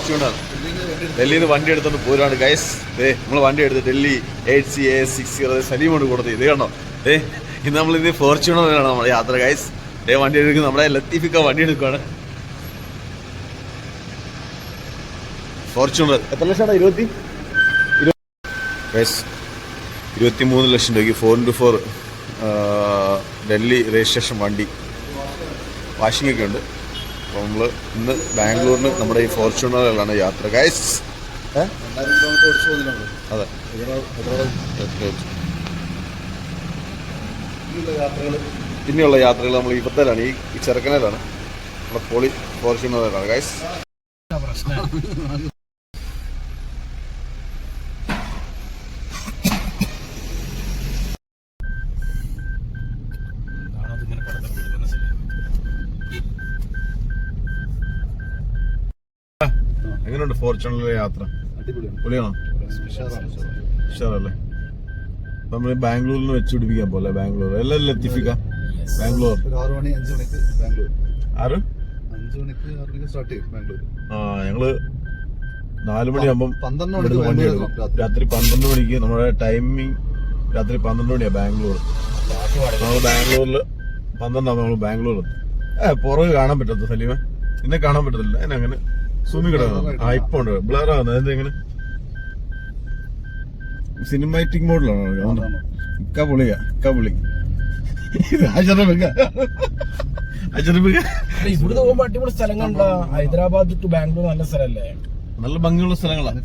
Fortuner ഡൽഹിയിൽ നിന്ന് വണ്ടി എടുത്തോണ്ട് പോരാണ് ഗൈസ്. നമ്മൾ വണ്ടി എടുത്ത് ഡൽഹി 8CA60 സലീമോട് കൊടുത്ത് ഇത് കണ്ടോ. ഇന്ന് നമ്മളിത് ഫോർച്യൂണറാണ് നമ്മുടെ യാത്ര ഗൈസ്. വണ്ടി എടുക്കുന്നത് നമ്മുടെ ലത്തീഫിക്ക വണ്ടി എടുക്കുകയാണ്. ഫോർച്യൂണർ എത്ര ലക്ഷമാണ്? 23 ലക്ഷം രൂപയ്ക്ക് 4x4 ഡൽഹി രജിസ്ട്രേഷൻ വണ്ടി വാഷിംഗ് ഒക്കെ ഉണ്ട്. അപ്പോൾ നമ്മൾ ഇന്ന് ബാംഗ്ലൂരിന് നമ്മുടെ ഈ ഫോർച്യൂണറിലാണ് യാത്ര ഗൈസ്. അതെ, പിന്നെയുള്ള യാത്രകൾ നമ്മൾ ഇപ്പത്തേലാണ്, ഈ ചെറുക്കനയിലാണ്, നമ്മുടെ പോളി ഫോർച്യൂണറിലാണ് ഗൈസ്. എങ്ങനെയുണ്ട് ഫോർച്യൂണറിലെ യാത്ര? പൊളിയാണോ? ഉഷാറല്ലേ? നമ്മൾ ബാംഗ്ലൂരിൽ നിന്ന് വെച്ച് പിടിപ്പിക്കാൻ പോലെ ബാംഗ്ലൂർ എല്ലാം ലത്തീഫിക്ക ബാംഗ്ലൂർ 6 മണി 5 മണിക്ക് ബാംഗ്ലൂർ 6 മണിക്ക് സ്റ്റാർട്ട് ചെയ്യും ബാംഗ്ലൂർ. ഞങ്ങള് 4 മണിയാകുമ്പം 12 മണിക്ക് വണ്ടി എടുക്കും. രാത്രി 12 മണിക്ക് നമ്മുടെ ടൈമിങ് രാത്രി 12 മണിയാ ബാംഗ്ലൂർ. നമ്മൾ ബാംഗ്ലൂരിൽ 12 നമ്മൾ ബാംഗ്ലൂർ പുറകെ കാണാൻ പറ്റത്ത സലീമ എന്നെ കാണാൻ പറ്റത്തില്ല. എന്നെ അങ്ങനെ സുമി കിടക്കണം. ഇപ്പൊ ഉണ്ട് ബ്ലർ ആവുന്നത്. എന്തെങ്ങനെ സിനിമാറ്റിക് മോഡിലാണ് ഇക്ക പൊളിയാ, ഇക്ക പൊളി. ഇവിടുന്ന് പോകുമ്പോ അടിപൊളി സ്ഥലങ്ങളുണ്ടോ? ഹൈദരാബാദ് ടു ബാംഗ്ലൂർ നല്ല സ്ഥലല്ലേ? നല്ല ഭംഗിയുള്ള സ്ഥലങ്ങളാണ്.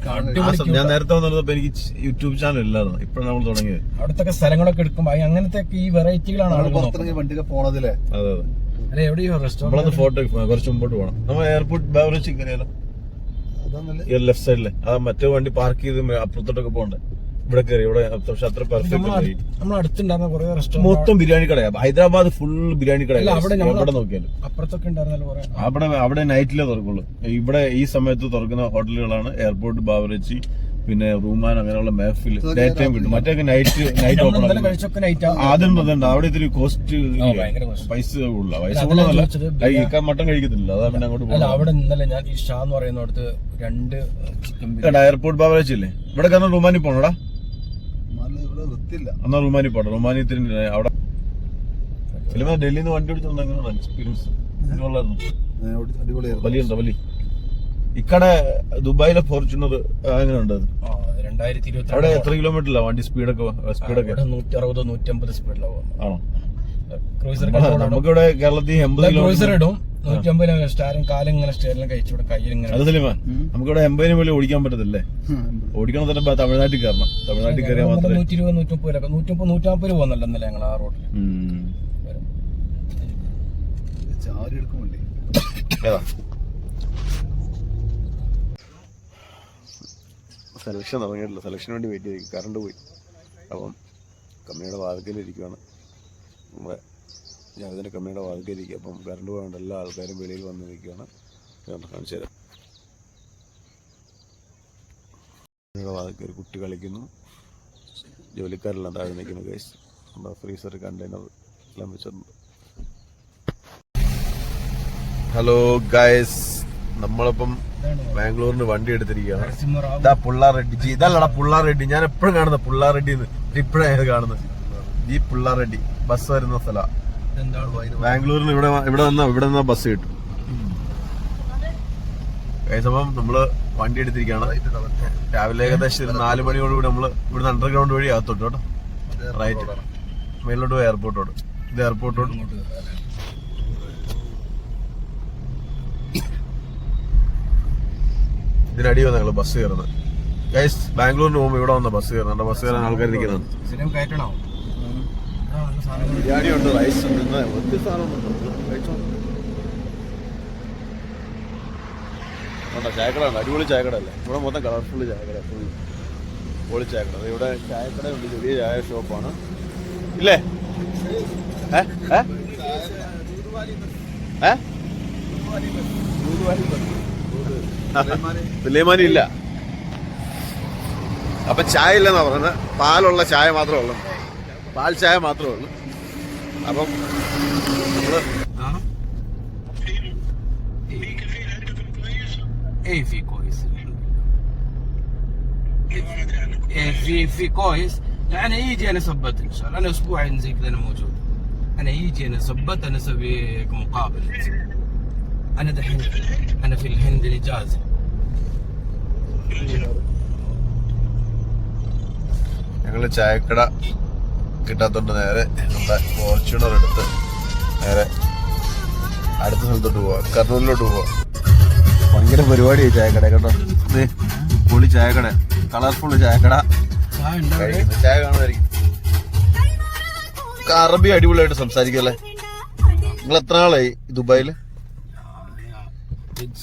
ഞാൻ നേരത്തെ വന്നിരുന്നപ്പോ എനിക്ക് യൂട്യൂബ് ചാനൽ ഇല്ലായിരുന്നു. ഇപ്പോഴാണ് നമ്മൾ തുടങ്ങിയത്. അവിടത്തെ സ്ഥലങ്ങളൊക്കെ എടുക്കുമ്പോ അങ്ങനത്തെ ഈ വെറൈറ്റികളാണ് വണ്ടിയൊക്കെ പോണതില്ലേ. അതെ അതെ. അല്ലെ എവിടെയോ റെസ്റ്റോറന്റ് ഫോട്ടോ കുറച്ച് മുമ്പോട്ട് പോകണം. നമ്മൾ എയർപോർട്ട് ബെവറേജ് ഇങ്ങനെയല്ലോ ലെഫ്റ്റ് സൈഡിലെ മറ്റേ വണ്ടി പാർക്ക് ചെയ്ത് അപ്പുറത്തോട്ടൊക്കെ പോകണ്ടേ. ഇവിടെ കയറി ഇവിടെ അത്ര പെർഫെക്റ്റ്. നമ്മൾ അടുത്തുണ്ടായിരുന്ന കുറെ റെസ്റ്റോറന്റ് മൊത്തം ബിരിയാണി കടയാ. ഹൈദരാബാദ് ഫുൾ ബിരിയാണി കട. അവിടെ നോക്കിയാലും അപ്പുറത്തൊക്കെ ഉണ്ടായിരുന്നല്ലോ. അവിടെ നൈറ്റിലേ തുറക്കുള്ളൂ. ഇവിടെ ഈ സമയത്ത് തുറക്കുന്ന ഹോട്ടലുകളാണ് എയർപോർട്ട് ബവറേജ്, പിന്നെ റൂമാൻ, അങ്ങനെയുള്ള മേഫിൽ ഡേ ടൈം കിട്ടും. മറ്റേ നൈറ്റ് ഓപ്പൺ ആദ്യം അതുണ്ട്. അവിടെ ഇത്തിരി കോസ്റ്റ് പൈസ കൂടുതല. പൈസ കൂടുതലല്ല, മട്ടൻ കഴിക്കത്തില്ല. അതാ പിന്നെ അങ്ങോട്ട് പോകും. അവിടെ ഇന്നലെ ഞാൻ ഈ ഷാ എന്ന് പറയുന്നിടത്ത് 2 ചിക്കൻ എയർപോർട്ട് ബവറേജ് ഇല്ലേ ഇവിടെ കാരണം റൂമാനി പോണോടാ. എന്നാ റൂമാനി പോട്ടെ. റൂമാനി ഇത്തിരി അവിടെ ഫിലിമ ഡൽഹിയിൽ നിന്ന് വണ്ടി ഓടിച്ചോണ്ട് എങ്ങനെയാണ് എക്സ്പീരിയൻസ്? വലിയുണ്ടോ? വലിയ ഇക്കടെ ദുബായിലെ ഫോർച്യൂണർ എങ്ങനെയുണ്ട്? 2020 അവിടെ എത്ര കിലോമീറ്ററില്ല വണ്ടി സ്പീഡൊക്കെ? 160-150 സ്പീഡിലാവും. ആണോ? നമുക്കിവിടെ കേരളത്തിൽ 80 കിലോമീറ്റർ ഇടും. 150 സ്റ്റാരും കാലം ഇങ്ങനെ സ്റ്റേറിലും കഴിച്ചുവിടെ കയ്യിലിങ്ങനെ. അത് സലിമാൻ നമുക്കിവിടെ 80 പോലും ഓടിക്കാൻ പറ്റത്തില്ലേ? ഓടിക്കണം തന്നെ തമിഴ്നാട്ടിൽ കയറണം. തമിഴ്നാട്ടിൽ കയറിയാൽ മാത്രമേ 120-150 പോകുന്നല്ലോ ഇന്നലെ ഞങ്ങൾ ആ റോഡിൽ. സെലക്ഷൻ ഇറങ്ങിയിട്ടില്ല. സെലക്ഷന് വേണ്ടി വെയിറ്റ് ചെയ്ത് കറണ്ട് പോയി. അപ്പം കമ്പനിയുടെ വാതിക്കലിരിക്കുകയാണ്. നമ്മുടെ ഞാനിതിൻ്റെ കമ്പനിയുടെ വാതിക്കലിരിക്കുക. അപ്പം കറണ്ട് പോകാണ്ട് എല്ലാ ആൾക്കാരും വെളിയിൽ വന്ന് നിൽക്കുകയാണ്. കാണിച്ചു തരാം. കമ്പനിയുടെ വാതിക്കൽ ഒരു കുട്ടി കളിക്കുന്നു. ജോലിക്കാരെല്ലാം താഴെ നിൽക്കുന്നു ഗൈസ്. നമ്മുടെ ഫ്രീസർ കണ്ടെയ്നർ എല്ലാം വെച്ചിട്ടുണ്ട്. ഹലോ ഗൈസ്, നമ്മളിപ്പം ബാംഗ്ലൂരിന് വണ്ടി എടുത്തിരിക്കുകയാണ്. ഇതാ പുള്ളാറെഡ്ഡി. ഇതല്ലടാ പുള്ളാറെഡ്ഡി. ഞാൻ എപ്പോഴും കാണുന്ന പുള്ളാറെഡ്ഡിന്ന് ഇപ്പോഴാണ് കാണുന്നത്. ഈ പുള്ളാറെഡ്ഡി ബസ് വരുന്ന സ്ഥലമാണ് ബാംഗ്ലൂരിന്. ഇവിടെ നിന്നാ ബസ് കിട്ടും. അപ്പം നമ്മള് വണ്ടി എടുത്തിരിക്കുകയാണ്. രാവിലെ ഏകദേശം 4 മണിയോടുകൂടി നമ്മള് ഇവിടുന്ന് അണ്ടർഗ്രൗണ്ട് വഴി അകത്തോട്ട് കേട്ടോ. റൈറ്റ് മേലോട്ട് പോയി എയർപോർട്ടോട്. ഇത് എയർപോർട്ടോട് ഇതിനടി വന്ന ഞങ്ങള് ബസ് കയറുന്നത് ഗൈസ്. ബാംഗ്ലൂരിന് പോകുമ്പോൾ ഇവിടെ വന്ന ബസ് കയറുന്നുണ്ട്. ബസ് കയറാൻ ആൾക്കാർ നിൽക്കുന്നുണ്ട്. ബിരിയാണി ഉണ്ട്, റൈസ് ഉണ്ട്, ഒത്തിരി സാധനമുണ്ട്. ചായക്കട ഉണ്ട്. അടിപൊളി ചായക്കട അല്ലേ? ഇവിടെ മൊത്തം കളർഫുള്ള് ചായക്കട, ഫുൾ പൊളി ചായക്കട. ഇവിടെ ചായക്കട ഉണ്ട്, ചെറിയ ചായ ഷോപ്പാണ് ഇല്ലേ? സുലൈമാനി ഇല്ല. അപ്പൊ ചായ ഇല്ലെന്നാ പറയുന്നത്. പാലുള്ള ചായ മാത്രമേ ഉള്ളൂ. പാൽ ചായ മാത്രമേ ഉള്ളൂ. അപ്പം നമ്മള് اي في كويس الحمد لله. في كويس يعني يجي انا ثبت ان شاء الله. انا اسبوعين زي كذا انا موجود. انا يجي انا ثبت انا اسوي مقابله. انا دحين انا في الهند الاجازه. ഞങ്ങള് ചായക്കട കിട്ടാത്തോണ്ട് നേരെ നമ്മുടെ ഫോർച്യൂണർ എടുത്ത് നേരെ അടുത്ത സ്ഥലത്തോട്ട് പോവാ, കർണൂലിലോട്ട് പോവാ. ഭയങ്കര പരിപാടിയായി ചായക്കട കേട്ടോ. പൊളി ചായക്കട, കളർഫുൾ ചായക്കട. ചായ കാണുമായിരിക്കും. അറബി അടിപൊളിയായിട്ട് സംസാരിക്കല്ലേ. നിങ്ങൾ എത്ര നാളായി ദുബായില്?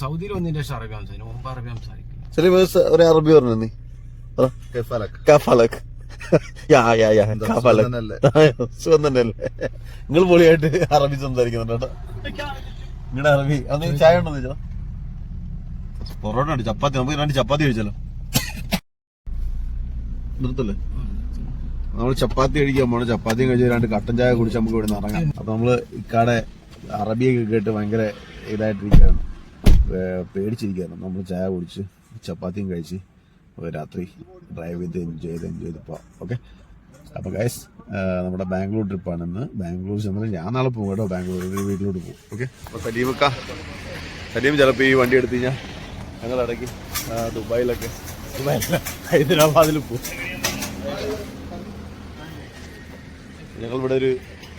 സൗദിയിൽ വന്നതിന്റെ ശേഷം അറബി സംസാരിക്കും. മുമ്പ് അറബി സംസാരിക്കില്ല. ശരി, ഒരു അറബി പറഞ്ഞു നീ. സുഖം തന്നെയല്ലേ? നിങ്ങൾ പൊളിയായിട്ട് അറബി സംസാരിക്കുന്നുണ്ട് കേട്ടോ. നിങ്ങളുടെ അറബി അത് ചായ ഉണ്ടോ ചോദിച്ചോ? പൊറോട്ട ഉണ്ട്, ചപ്പാത്തി. നമുക്ക് 2 ചപ്പാത്തി കഴിച്ചാലോ? നിർത്തല്ലേ? നമ്മൾ ചപ്പാത്തി കഴിക്കാൻ പോണ. ചപ്പാത്തിയും കഴിച്ച് 2 കട്ടൻ ചായ കുടിച്ച് നമുക്ക് ഇവിടെ നിന്ന് ഇറങ്ങാം. അപ്പൊ നമ്മള് ഇക്കാടെ അറബിയൊക്കെ കേട്ട് ഭയങ്കര ഇതായിട്ടിരിക്കുകയാണ്, പേടിച്ചിരിക്കുകയാണ്. നമ്മൾ ചായ കുടിച്ച് ചപ്പാത്തിയും കഴിച്ച് രാത്രി ഡ്രൈവ് ചെയ്ത് എൻജോയ് ചെയ്ത് പോവാം. ഓക്കെ. അപ്പൊ ഗൈസ്, നമ്മുടെ ബാംഗ്ലൂർ ട്രിപ്പാണ് ഇന്ന്. ബാംഗ്ലൂർ ചെന്നത് ഞാൻ നാളെ പോകും കേട്ടോ. ബാംഗ്ലൂർ വീട്ടിലോട്ട് പോകും. ഓക്കെ. അപ്പൊ സലീം ചിലപ്പോൾ ഈ വണ്ടി എടുത്തു കഴിഞ്ഞാൽ ഞങ്ങൾ ഇടയ്ക്ക് ദുബായിലൊക്കെ ഹൈദരാബാദിൽ പോകും. ഞങ്ങളിവിടെ ഒരു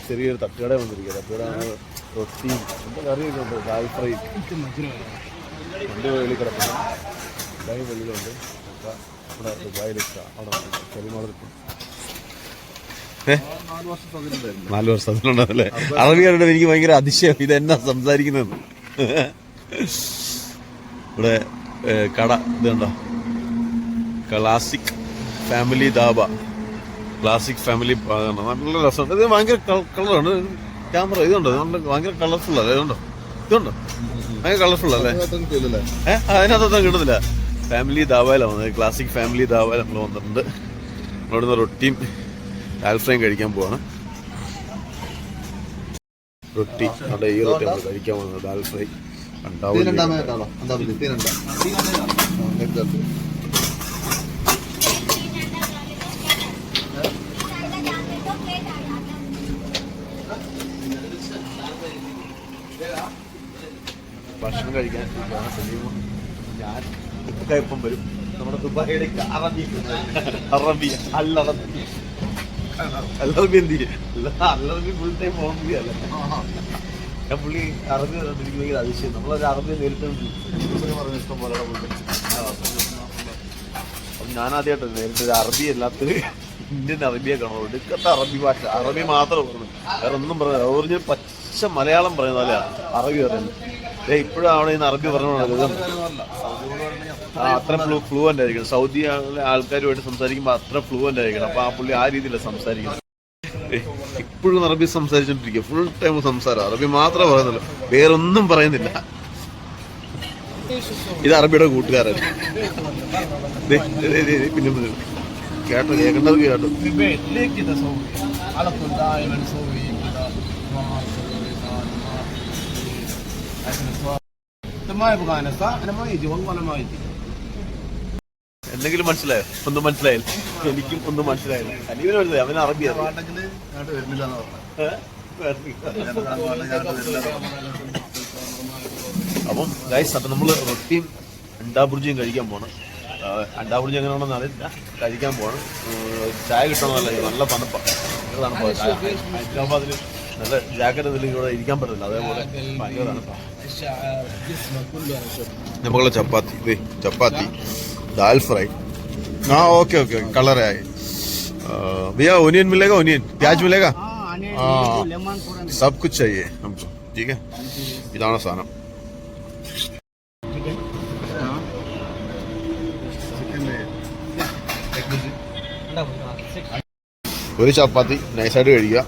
ചെറിയൊരു തട്ടുകട വന്നിരിക്കുക. തട്ടുകട റൊട്ടിയും എന്താ കറിയൊക്കെ ഉണ്ട്, ദാൽ ഫ്രൈ രണ്ട് വെളിയിൽ കിടക്കുന്നു. ദുബായ് വെളിയിലുണ്ട്. ഇവിടെ ദുബായിലേക്ക് അവിടെ ചെറിയ 4 വർഷത്തിലുണ്ടല്ലേ. അറബിയായിട്ട് എനിക്ക് ഭയങ്കര അതിശയം ഇതെന്നാ സംസാരിക്കുന്നത്. ഇവിടെ കട ഇതുണ്ടോ, classic family dhaba. Classic family നല്ല രസമുണ്ട്. ഇത് ഭയങ്കര കളറാണ്. ക്യാമറ ഇതുണ്ടോ, ഭയങ്കര കളർഫുൾ അല്ലേ? ഇതുണ്ടോ ഭയങ്കര കളർഫുൾ അല്ലേ? അതിനകത്തൊന്നും കിട്ടുന്നില്ല. ഫാമിലി ധാബയിലാണ് വന്നത്. ക്ലാസിക് ഫാമിലി ധാബയിൽ നമ്മൾ വന്നിട്ടുണ്ട്. നമ്മളിവിടുന്ന് റൊട്ടിയും ദാൽ ഫ്രൈയും കഴിക്കാൻ പോവാണ്. റൊട്ടി അവിടെ ഈ റൊട്ടി നമ്മൾ കഴിക്കാൻ പോകുന്നത് ദാൽ ഫ്രൈ. ഭക്ഷണം കഴിക്കാൻ ഞാൻ ഇപ്പം വരും. നമ്മുടെ ദുബായിയുടെ അറബി എന്ത് ചെയ്യും? അല്ലറബി ഫുൾ ടൈം പോകുകയല്ല. ഞാൻ പുള്ളി അറബി എനിക്ക് ഭയങ്കര അതിശയം. നമ്മളൊരു അറബി നേരിട്ട് പറഞ്ഞ ഇഷ്ടം പോലെ അപ്പം ഞാനാദ്യമായിട്ട് നേരിട്ട് ഒരു അറബി അല്ലാത്തൊരു ഇന്ത്യൻ അറബിയെ കാണുള്ളൂ. ഒടുക്കത്തെ അറബി ഭാഷ, അറബി മാത്രം പറഞ്ഞു, വേറെ ഒന്നും പറഞ്ഞില്ല. ഒറിജിനൽ പച്ച മലയാളം പറയുന്ന അറബി പറയുന്നത്. ഇപ്പോഴും അവിടെ നിന്ന് അറബി പറഞ്ഞോളൂ. അത്ര ഫ്ലുവൻ്റ് ആയിരിക്കണം. സൗദി ആൾക്കാരുമായിട്ട് സംസാരിക്കുമ്പോൾ അത്ര ഫ്ലുവൻ്റ് ആയിരിക്കണം. അപ്പൊ ആ പുള്ളി ആ രീതിയിലാണ് സംസാരിക്കുന്നത്. ഇപ്പോഴും അറബി സംസാരിച്ചോണ്ടിരിക്കുക. ഫുൾ ടൈം സംസാരം അറബി മാത്രമേ പറയുന്നുള്ളൂ, വേറൊന്നും പറയുന്നില്ല. ഇത് അറബിയുടെ കൂട്ടുകാരൻ. പിന്നെ കേട്ടോ, കേൾക്കേണ്ടത് കേട്ടോ. എന്തെങ്കിലും മനസ്സിലായോ? ഒന്നും മനസ്സിലായില്ല. എനിക്കും ഒന്നും മനസ്സിലായില്ല. അനീവിന് മനസ്സിലായി. അവന് അറബിയാണ്. അപ്പം ഗൈസ്, അപ്പം നമ്മൾ റൊട്ടിയും അണ്ടാബുർജിയും കഴിക്കാൻ പോകണം. അണ്ടാബുർജി എങ്ങനെയാണെന്ന് അറിയില്ല, കഴിക്കാൻ പോകണം. ചായ കിട്ടണമെന്നല്ല, നല്ല തണുപ്പാണ്. ഹൈദരാബാദിൽ നല്ല ജാക്കറ്റ് ഇതിൽ ഇവിടെ ഇരിക്കാൻ പറ്റില്ല. അതേപോലെ ഭയങ്കര തണുപ്പാണ്. നമ്മളെ ചപ്പാത്തി दाल फ्राई. हाँ ओके ओके, कलर है भैया. ओनियन मिलेगा? ओनियन प्याज मिलेगा? हाँ, सब कुछ चाहिए हमको. ठीक है, इतना सारा. ഒരു ചപ്പാത്തി നൈസായിട്ട് കഴിക്കുക.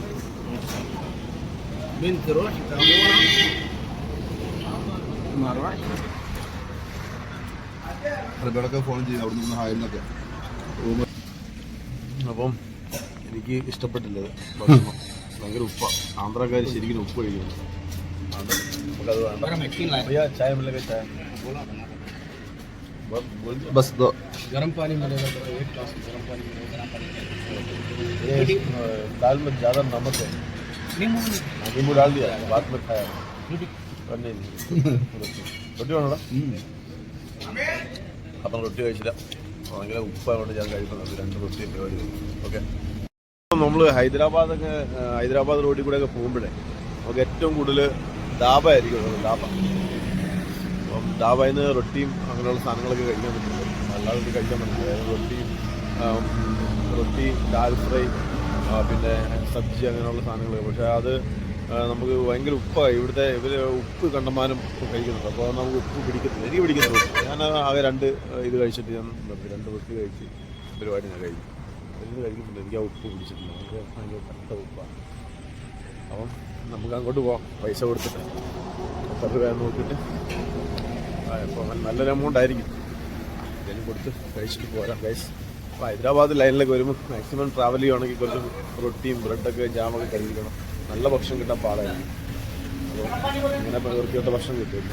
ഫോൺ ചെയ്യും അവിടെ നിന്ന് ഹായെന്നൊക്കെ. അപ്പം എനിക്ക് ഇഷ്ടപ്പെട്ടില്ല ഭക്ഷണം. ഭയങ്കര ഉപ്പ. ആന്ധ്രാക്കാർ ശരിക്കും ഉപ്പ് കഴിക്കുന്നു. നമുക്കത് ചായ ചായ बस दो गर्म पानी मिलेगा तो एक ग्लास गर्म पानी मिलेगा, गर्म पानी दाल में ज़्यादा नमक है, नींबू डाल दिया बाद में खाया नहीं റൊട്ടി വേണോടാ അപ്പം റൊട്ടി കഴിച്ചില്ല ഭയങ്കര ഉപ്പായതുകൊണ്ട് ഞാൻ കഴിക്കുന്നത് 2 റൊട്ടി പരിപാടി. ഓക്കെ, നമ്മൾ ഹൈദരാബാദ് റോഡിൽ കൂടെ ഒക്കെ പോകുമ്പോഴേ നമുക്ക് ഏറ്റവും കൂടുതൽ ധാബ ആയിരിക്കും ധാബ. അപ്പം ധാബയിൽ നിന്ന് റൊട്ടിയും അങ്ങനെയുള്ള സാധനങ്ങളൊക്കെ കഴിക്കാൻ പറ്റുള്ളൂ, അല്ലാതെ ഇത് കഴിക്കാൻ പറ്റില്ല. റൊട്ടി ദാൽ ഫ്രൈ പിന്നെ സബ്ജി അങ്ങനെയുള്ള സാധനങ്ങൾ. പക്ഷേ അത് നമുക്ക് ഭയങ്കര ഉപ്പായി. ഇവിടുത്തെ ഇവർ ഉപ്പ് കണ്ടമാനം കഴിക്കുന്നുണ്ട്, അപ്പോൾ നമുക്ക് ഉപ്പ് പിടിക്കത്തില്ല. എനിക്ക് പിടിക്കുന്നില്ല. ഞാൻ ആകെ 2 ഇത് കഴിച്ചിട്ട് ഞാൻ 2 റൊട്ടി കഴിച്ച് പരിപാടി ഞാൻ കഴിക്കും. അതിന് കഴിക്കുന്നില്ല, എനിക്ക് ആ ഉപ്പ് പിടിച്ചിട്ടില്ല. എനിക്ക് ഭയങ്കര കട്ട ഉപ്പാണ്. അപ്പം നമുക്ക് അങ്ങോട്ട് പോകാം, പൈസ കൊടുത്തിട്ട് 10 രൂപ നോക്കിയിട്ട് ഇപ്പോൾ നല്ലൊരു എമൗണ്ട് ആയിരിക്കും. എന്തെങ്കിലും കൊടുത്ത് കഴിച്ചിട്ട് പോരാം ഗൈസ്. അപ്പോൾ ഹൈദരാബാദ് ലൈനിലൊക്കെ വരുമ്പോൾ മാക്സിമം ട്രാവൽ ചെയ്യുകയാണെങ്കിൽ കുറച്ച് റൊട്ടിയും ബ്രെഡൊക്കെ ജാമൊക്കെ കഴിക്കണം. നല്ല ഭക്ഷണം കിട്ടാൻ പാടായിരിക്കും. അപ്പോൾ ഇങ്ങനെ വൃത്തിയോട്ട ഭക്ഷണം കിട്ടും.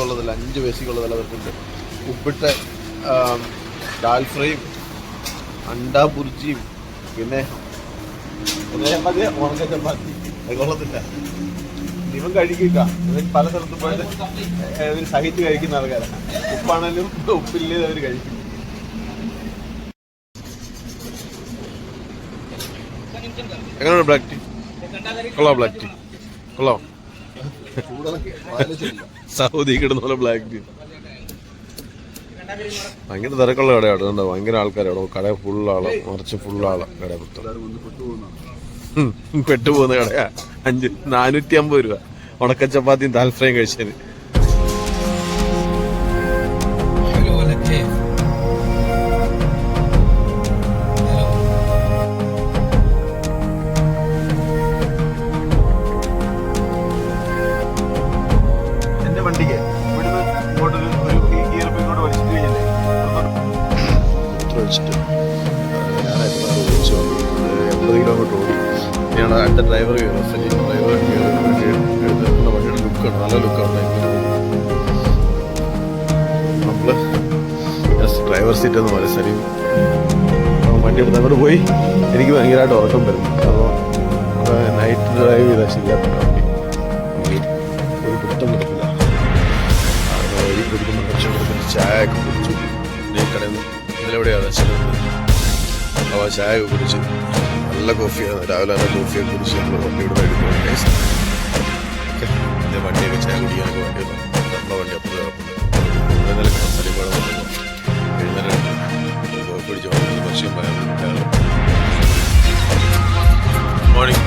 ഉള്ളതല്ല 5 പൈസക്കുള്ളതല്ല അവർക്കുണ്ട്. ഉപ്പിട്ട ദാൽ ഫ്രൈയും അണ്ട ബുർജിയും പിന്നെ ചപ്പാത്തി ഉണക്ക ചപ്പാത്തി അത് കൊള്ളത്തില്ല. ഇവൻ കഴിക്കില്ല. ഇവൻ പല സ്ഥലത്തും പോയിട്ട് ഇവർ സഹിച്ച് കഴിക്കുന്ന ആൾക്കാരാണ്. ഉപ്പാണെങ്കിലും ഉപ്പില്ലേ അവർ കഴിക്കും. എങ്ങനെയാണ് ബ്ലാക്ക് ടീ? കൊള്ളാം, ബ്ലാക്ക് ടീ കൊള്ളാം. സൗദി കിടുന്ന പോലെ ബ്ലാക്ക് ടീ. ഭയങ്കര തിരക്കുള്ള കടയാണ്, കണ്ടോ? ഭയങ്കര ആൾക്കാരാണ്. കട ഫുള്ളാള്, മറിച്ച് ഫുള്ളാള് കട മൊത്തം. പെട്ടുപോകുന്ന കടയാ. 450 രൂപ ഉണക്ക ചപ്പാത്തിയും ദാൽ ഫ്രൈയും കഴിച്ചതിന്. എന്റെ വണ്ടിക്ക് ഇവിടുന്ന് ഇങ്ങോട്ട് ഒരു ഗിയർ ഇങ്ങോട്ട് വലിച്ചിട്ട് കഴിഞ്ഞില്ലേ വെച്ചിട്ട് ഞാനായിട്ട് 80 കിലോമീറ്റർ ഓടി. ഞാൻ അടുത്ത ഡ്രൈവർ കയറും. ഡ്രൈവർ എടുക്കുന്ന വണ്ടിയുടെ ലുക്കാണ്, നല്ല ലുക്കാണ്. നമ്മൾ ഡ്രൈവർ സീറ്റ് എന്ന് പറയും. സലീം വണ്ടി എടുത്ത് അങ്ങോട്ട് പോയി. എനിക്ക് ഭയങ്കരമായിട്ട് ഉറക്കം വരുന്നു. അപ്പോൾ നൈറ്റ് ഡ്രൈവ് ചെയ്താൽ ശരിയാത്ത വണ്ടി ഒരു കുറ്റം കിട്ടില്ല. വഴി കുടിക്കുന്ന ഭക്ഷണം കൊടുക്കുന്ന ചായ ഒക്കെ കുടിച്ചു. കടയിൽ നിന്ന് ഇതിലെവിടെയാണ് അപ്പോൾ ചായ ഒക്കെ കുടിച്ച് നല്ല കോഫിയാണ്. രാവിലെ നല്ല കോഫിയൊക്കെ കുടിച്ച് നമ്മൾ വണ്ടിയുടെ എടുക്കണം. എൻ്റെ വണ്ടിയൊക്കെ ചായ കുടിക്കാനൊക്കെ വണ്ടി നമ്മുടെ വണ്ടി അപ്പുറത്ത് കിടപ്പുണ്ട്. ഇന്നലെ സലീമോടെ എഴുന്നേരം കോഫി കുടിച്ച് വന്നിട്ട് വർഷം മോർണിംഗ്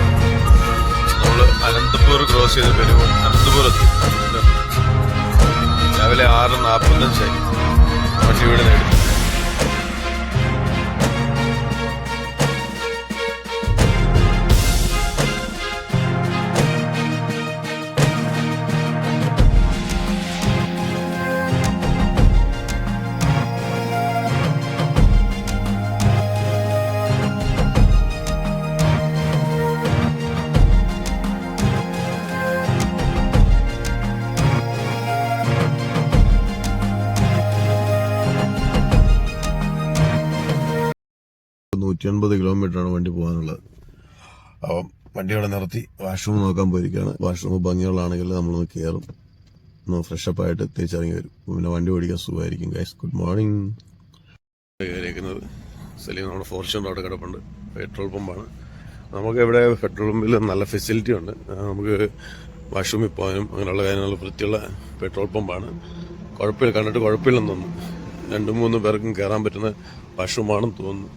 നമ്മൾ അനന്തപൂർ ക്രോസ് ചെയ്ത് വരുമ്പോൾ അനന്തപൂർ എത്തി. രാവിലെ 6:45 വണ്ടി ഇവിടെ നേടി. കിലോമീറ്ററാണ് വണ്ടി പോകാനുള്ളത്. അപ്പം വണ്ടി അവിടെ നിർത്തി വാഷ്റൂം നോക്കാൻ പോയിരിക്കുകയാണ്. വാഷ്റൂം ഭംഗിയുള്ളതാണെങ്കിൽ നമ്മളൊന്ന് കയറും, ഒന്ന് ഫ്രഷപ്പ് ആയിട്ട് തിരിച്ചിറങ്ങി വരും. പിന്നെ വണ്ടി ഓടിക്കാൻ സുഖമായിരിക്കും. Guys good morning. കയറിയിരിക്കുന്നത് സലീം നമ്മുടെ ഫോർച്യൂണർ അവിടെ കിടപ്പുണ്ട്. പെട്രോൾ പമ്പാണ്. നമുക്ക് ഇവിടെ പെട്രോൾ പമ്പിൽ നല്ല ഫെസിലിറ്റി ഉണ്ട്. നമുക്ക് വാഷ്റൂമിൽ പോകാനും അങ്ങനെയുള്ള കാര്യങ്ങൾ വൃത്തിയുള്ള പെട്രോൾ പമ്പാണ്. കുഴപ്പമില്ല, കണ്ടിട്ട് കുഴപ്പമില്ലെന്ന് തോന്നുന്നു. 2-3 പേർക്കും കയറാൻ പറ്റുന്ന വാഷ്റൂമാണെന്ന് തോന്നുന്നു.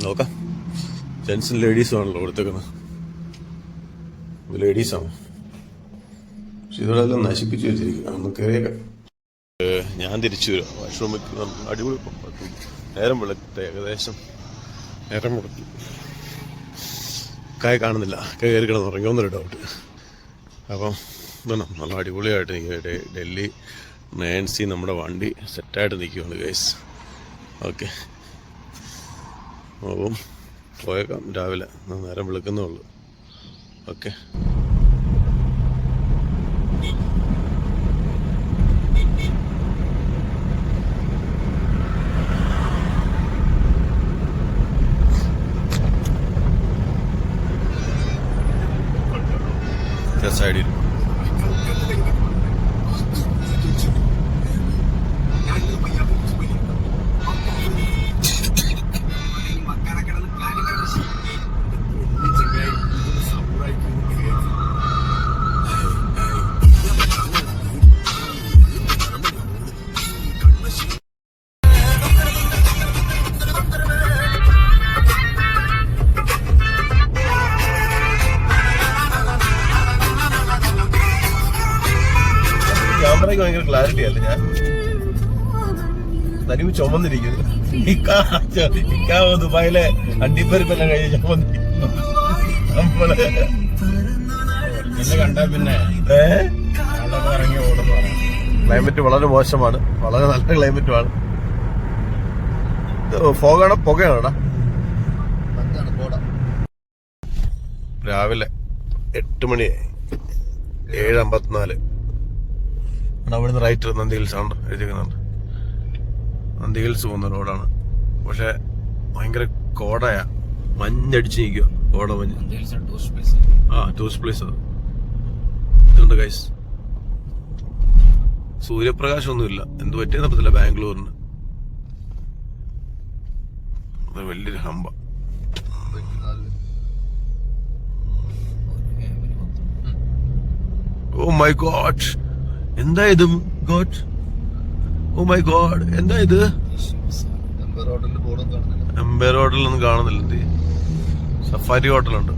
നോക്കാം. ജെൻസും ലേഡീസും ആണല്ലോ കൊടുത്തേക്കുന്നത്. ഇത് ലേഡീസാണ്, പക്ഷെ ഇവിടെ എല്ലാം നശിപ്പിച്ച് വെച്ചിരിക്കുക. ഒന്ന് കയറിയേക്കാം. ഞാൻ തിരിച്ചു വരും. വാഷ്റൂമിൽ അടിപൊളി നേരം വെളുത്തെ ഏകദേശം നേരം മുടക്കി. കാണുന്നില്ല, കയറി കിടന്ന് ഉറങ്ങിയൊന്നൊരു ഡൗട്ട്. അപ്പം ഇതാണ് നല്ല അടിപൊളിയായിട്ട് ഡൽഹി നാൻസി നമ്മുടെ വണ്ടി സെറ്റായിട്ട് നിൽക്കുകയാണ് ഗൈസ്. ഓക്കെ, അപ്പം പോയേക്കാം. രാവിലെ നേരം വിളിക്കുന്നേ ഉള്ളൂ. ഓക്കെ. മറ്റേ സൈഡിൽ. ക്യാമറയ്ക്ക് ഭയങ്കര ക്ലാരിറ്റി അല്ലേ? ഞാൻ നനിവ് ചുമന്നിരിക്കുന്നു. ദുബായിലെ അണ്ടിപ്പരിപ്പെല്ലാം കഴിഞ്ഞ് ചുമന്നിരിക്കുന്നു. നമ്മള് കണ്ടാ പിന്നെ ഇറങ്ങി ഓടുന്നു. ക്ലൈമറ്റ് വളരെ മോശമാണ്, വളരെ നല്ല ക്ലൈമറ്റുമാണ്. ഫോഗാണോ പുകയാണോടാ? രാവിലെ 8 മണിയായി, 7:54. അവിടുന്ന് റൈറ്റ് നന്ദി ഹിൽസ് ആണ് എഴുതിക്കുന്നുണ്ട്. നന്ദി ഹിൽസ് പോകുന്ന റോഡാണ്. പക്ഷെ ഭയങ്കര കോടയാ, മഞ്ഞടിച്ച് നിൽക്കുക. കോട മഞ്ഞ്. ടൂറിസ്റ്റ് പ്ലേസ് അത്. ഇതുണ്ട് ഗൈസ്, സൂര്യപ്രകാശം ഒന്നുമില്ല. എന്ത് പറ്റിയെന്ന് പറ്റില്ല ബാംഗ്ലൂരിന്. അത് വലിയൊരു ഹമ്പ. ഓ മൈ ഗോഡ്, എന്താ ഇത്? ഗോഡ്, ഓ മൈ ഗോഡ്, എന്താ ഇത്? എംപയർ ഹോട്ടലൊന്നും കാണുന്നില്ല. സഫാരി ഹോട്ടലുണ്ട്.